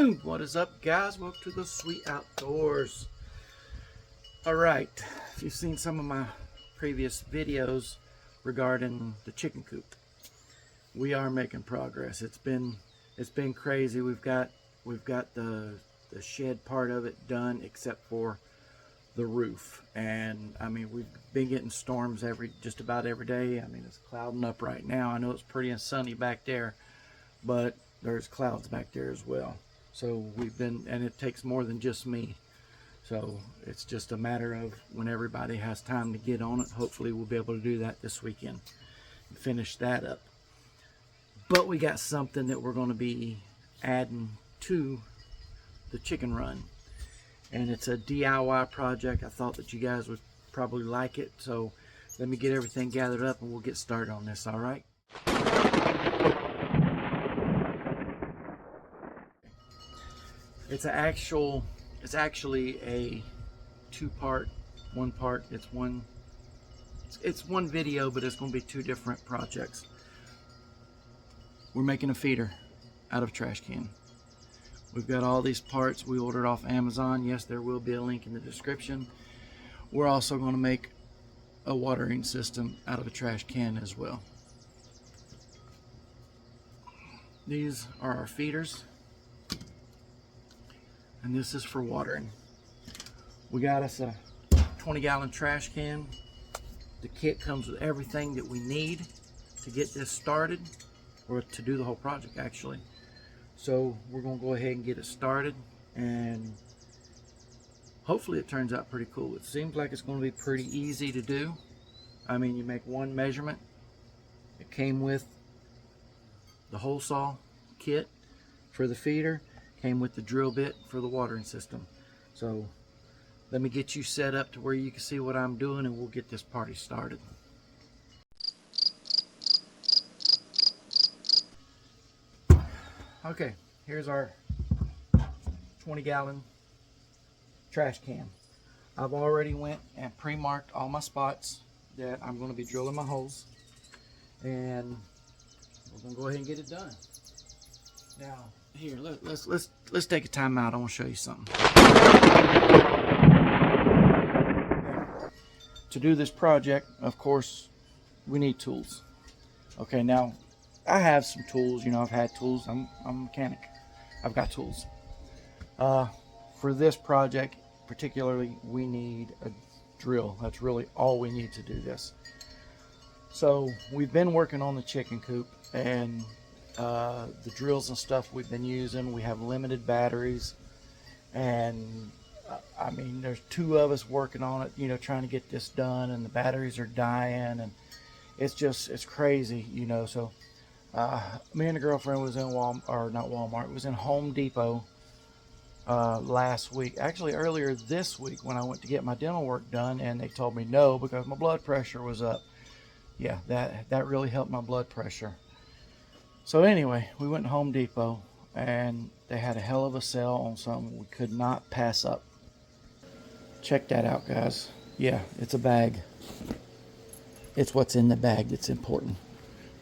Boom! What is up, guys? Welcome to the Sweet Outdoors. Alright, if you've seen some of my previous videos regarding the chicken coop, we are making progress. It's been crazy. We've got the shed part of it done except for the roof. And I mean, we've been getting storms just about every day. I mean, it's clouding up right now. I know it's pretty and sunny back there, but there's clouds back there as well. So and it takes more than just me. So it's just a matter of when everybody has time to get on it. Hopefully we'll be able to do that this weekend and finish that up. But we got something that we're going to be adding to the chicken run. And it's a DIY project. I thought that you guys would probably like it. So let me get everything gathered up and we'll get started on this, all right? It's actually a two-part, one part. It's one video, but it's going to be two different projects. We're making a feeder out of a trash can. We've got all these parts we ordered off Amazon. Yes, there will be a link in the description. We're also going to make a watering system out of a trash can as well. These are our feeders, and this is for watering. We got us a 20-gallon trash can. The kit comes with everything that we need to get this started, or to do the whole project actually. So we're going to go ahead and get it started, and hopefully it turns out pretty cool. It seems like it's going to be pretty easy to do. I mean, you make one measurement. It came with the hole saw kit for the feeder, came with the drill bit for the watering system. So let me get you set up to where you can see what I'm doing, and we'll get this party started. Okay, here's our 20-gallon trash can. I've already went and pre-marked all my spots that I'm going to be drilling my holes, and we're going to go ahead and get it done. Now, here, let's take a time out. I want to show you something. To do this project, of course, we need tools. Okay, now I have some tools. You know, I've had tools. I'm a mechanic. I've got tools. For this project particularly, we need a drill. That's really all we need to do this. So we've been working on the chicken coop, and the drills and stuff we've been using, we have limited batteries, and I mean, there's two of us working on it, you know, trying to get this done, and the batteries are dying, and it's crazy, you know. So me and the girlfriend was in was in Home Depot last week, actually earlier this week, when I went to get my dental work done, and they told me no because my blood pressure was up. Yeah, that really helped my blood pressure. So anyway, we went to Home Depot, and they had a hell of a sale on something we could not pass up. Check that out, guys. Yeah, it's a bag. It's what's in the bag that's important.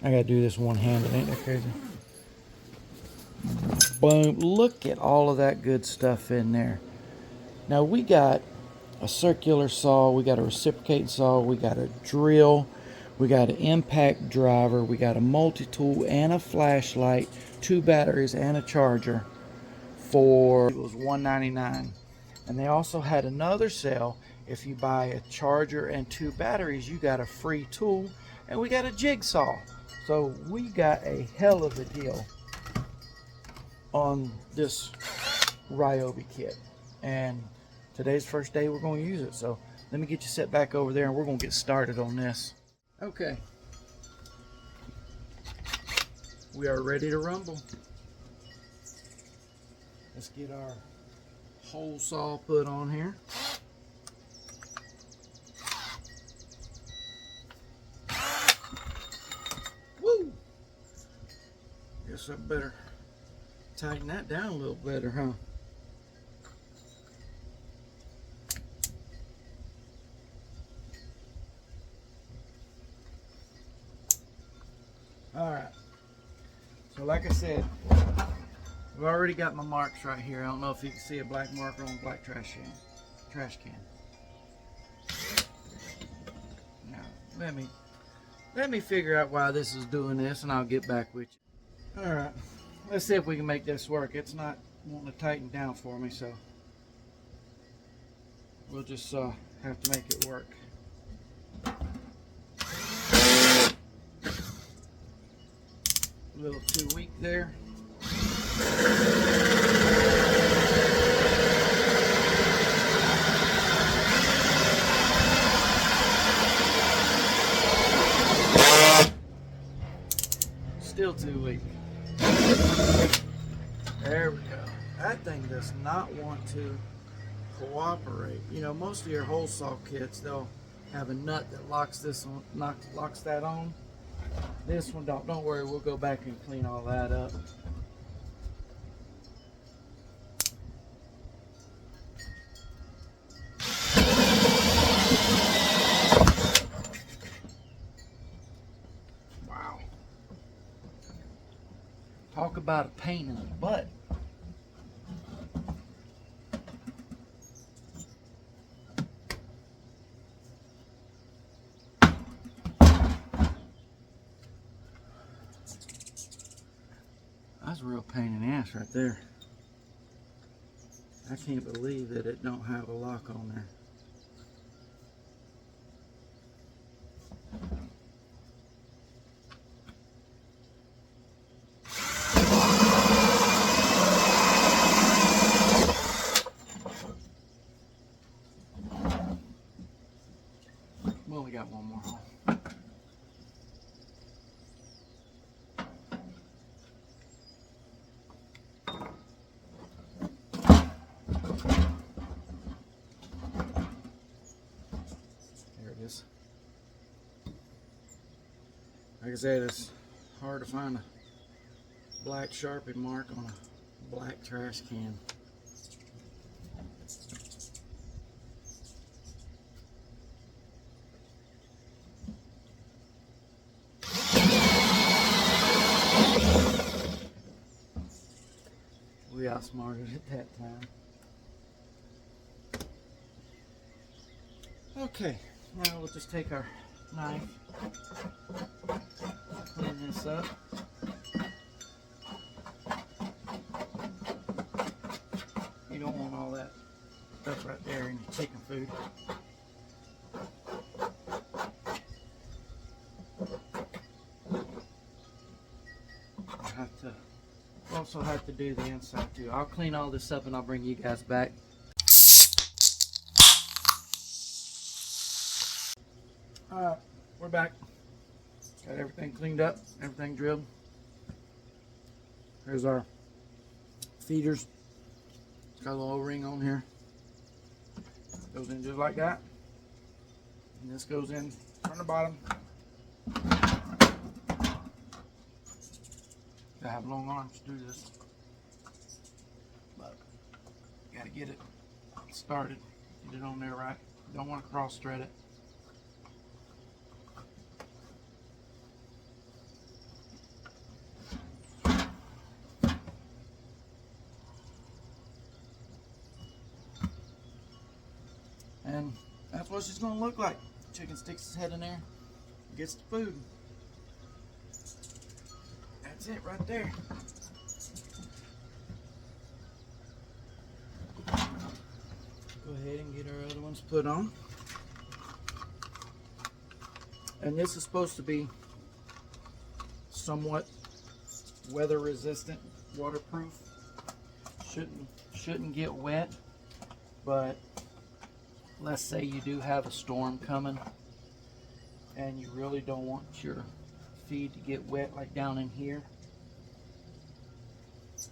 I gotta do this one-handed, ain't that crazy? Boom, look at all of that good stuff in there. Now we got a circular saw, we got a reciprocating saw, we got a drill, we got an impact driver, we got a multi-tool and a flashlight, 2 batteries and a charger for, it was $1.99. And they also had another sale. If you buy a charger and 2 batteries, you got a free tool, and we got a jigsaw. So we got a hell of a deal on this Ryobi kit, and today's the first day we're going to use it. So let me get you set back over there, and we're going to get started on this. Okay, we are ready to rumble. Let's get our hole saw put on here. Woo! Guess I better tighten that down a little better, huh? All right. So like I said, I've already got my marks right here. I don't know if you can see a black marker on a black trash can. Now, let me figure out why this is doing this, and I'll get back with you. All right, let's see if we can make this work. It's not wanting to tighten down for me, so we'll just have to make it work. A little too weak there. Still too weak. There we go. That thing does not want to cooperate. You know, most of your hole saw kits, they'll have a nut that locks this on, locks that on. This one don't. Don't worry, we'll go back and clean all that up. Wow. Talk about a pain in the butt. That's a real pain in the ass right there. I can't believe that it don't have a lock on there. We only got one more hole. Like I said, it's hard to find a black Sharpie mark on a black trash can. We outsmarted it that time. Okay, now we'll just take our knife, clean this up. You don't want all that stuff right there in your chicken food. Also have to do the inside too. I'll clean all this up and I'll bring you guys back. Alright, we're back. Got everything cleaned up, everything drilled. Here's our feeders. It's got a little O-ring on here. Goes in just like that. And this goes in from the bottom. I have long arms to do this, but you gotta get it started, get it on there right. Don't want to cross thread it. And that's what she's gonna look like. Chicken sticks his head in there, gets the food. That's it right there. Go ahead and get our other ones put on. And this is supposed to be somewhat weather resistant, waterproof. Shouldn't get wet, but let's say you do have a storm coming and you really don't want your feed to get wet like down in here.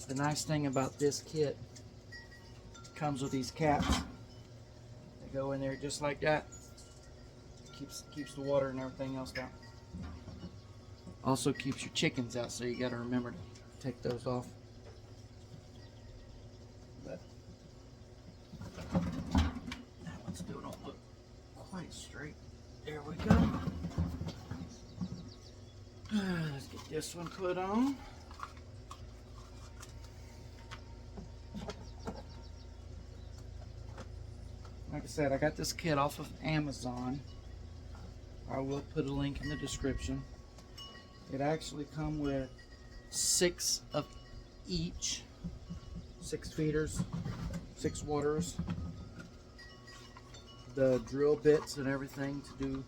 The nice thing about this kit comes with these caps. They go in there just like that. Keeps the water and everything else down. Also keeps your chickens out, so you got to remember to take those off. But that one still don't look quite straight. There we go. Let's get this one put on. said, I got this kit off of Amazon. I will put a link in the description. It actually comes with 6 of each, 6 feeders, 6 waterers, the drill bits and everything to do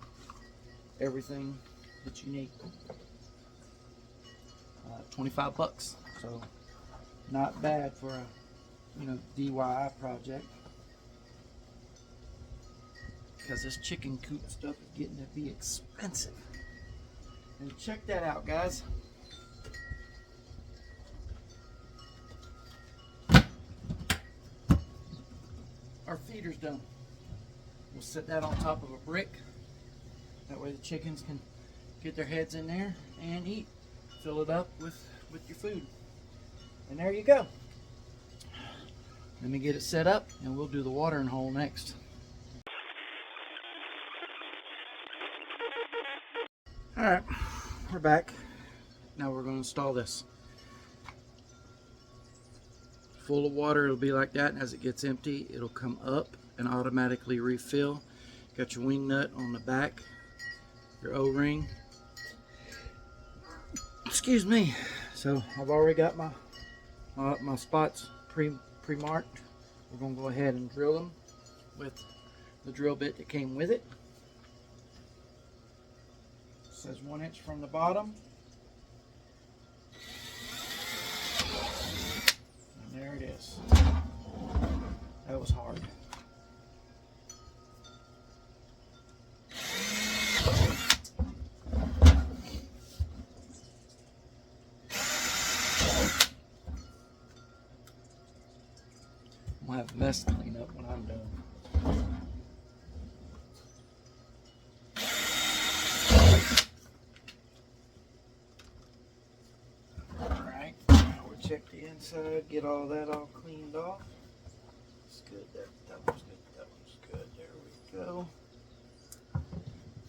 everything that you need. 25 bucks, so not bad for a DIY project, because this chicken coop stuff is getting to be expensive. And check that out, guys. Our feeder's done. We'll set that on top of a brick. That way the chickens can get their heads in there and eat. Fill it up with your food. And there you go. Let me get it set up and we'll do the watering hole next. Alright, we're back. Now we're going to install this. Full of water, it'll be like that, and as it gets empty, it'll come up and automatically refill. Got your wing nut on the back, your O-ring. Excuse me. So I've already got my spots pre-marked. We're going to go ahead and drill them with the drill bit that came with it. It says 1 inch from the bottom. And there it is. That was hard. I'll have a mess to clean up when I'm done. Alright, we'll check the inside, get all that all cleaned off. It's good. That one's good. That one's good. There we go.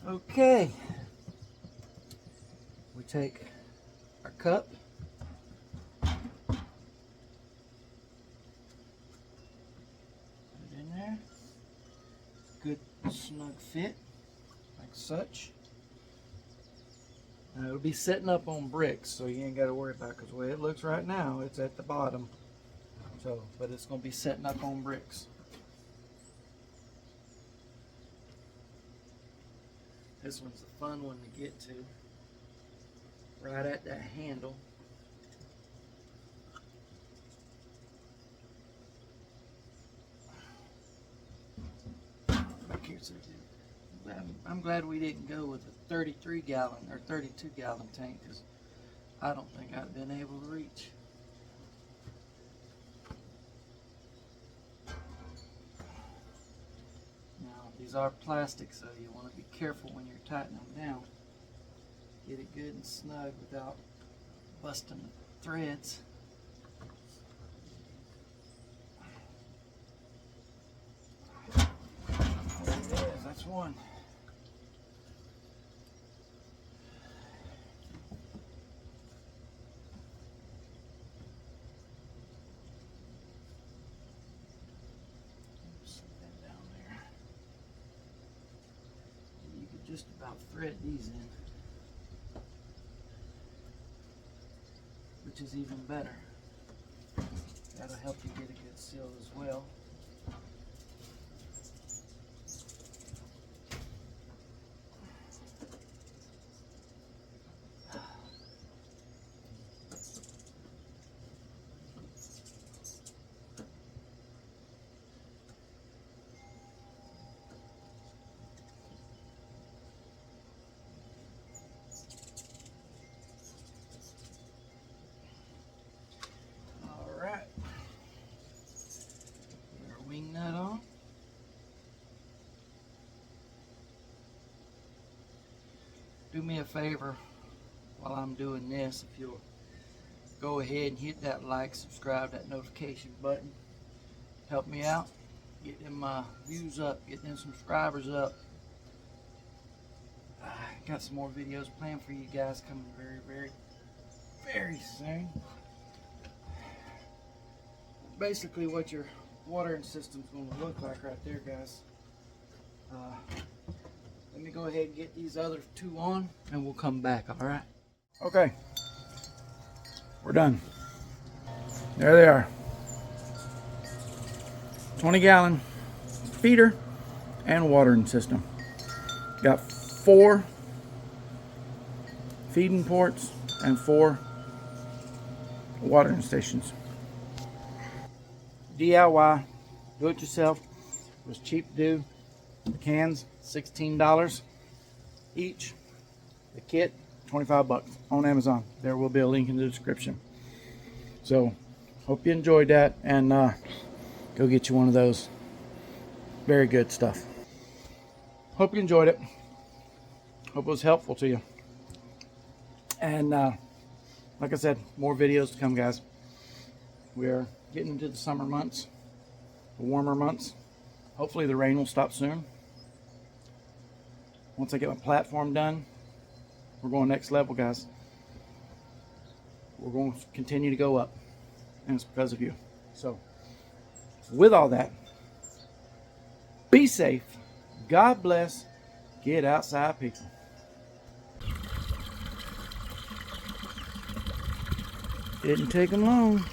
Okay. We take our cup. Good snug fit, like such. Now it'll be setting up on bricks, so you ain't got to worry about it, because the way it looks right now, it's at the bottom. So, but it's going to be setting up on bricks. This one's a fun one to get to. Right at that handle. I'm glad we didn't go with a 33 gallon or 32 gallon tank, because I don't think I'd been able to reach. Now these are plastic, so you want to be careful when you're tightening them down. Get it good and snug without busting the threads. That's one. Set that down there. You could just about thread these in, which is even better. That'll help you get a good seal as well. Wing nut on. Do me a favor while I'm doing this, if you'll go ahead and hit that like, subscribe, that notification button. Help me out. Get them views up, get them subscribers up. Got some more videos planned for you guys coming very soon. Basically what your watering system's going to look like right there, guys. Let me go ahead and get these other two on and we'll come back, all right? Okay, we're done. There they are. 20-gallon feeder and watering system. Got 4 feeding ports and 4 watering stations. DIY, do it yourself. It was cheap to do. The cans, $16 each. The kit, 25 bucks on Amazon. There will be a link in the description. So, hope you enjoyed that, and go get you one of those. Very good stuff. Hope you enjoyed it. Hope it was helpful to you. And like I said, more videos to come, guys. We're getting into the summer months, the warmer months. Hopefully the rain will stop soon. Once I get my platform done, we're going next level, guys. We're going to continue to go up, and it's because of you. So, with all that, be safe. God bless. Get outside, people. Didn't take them long.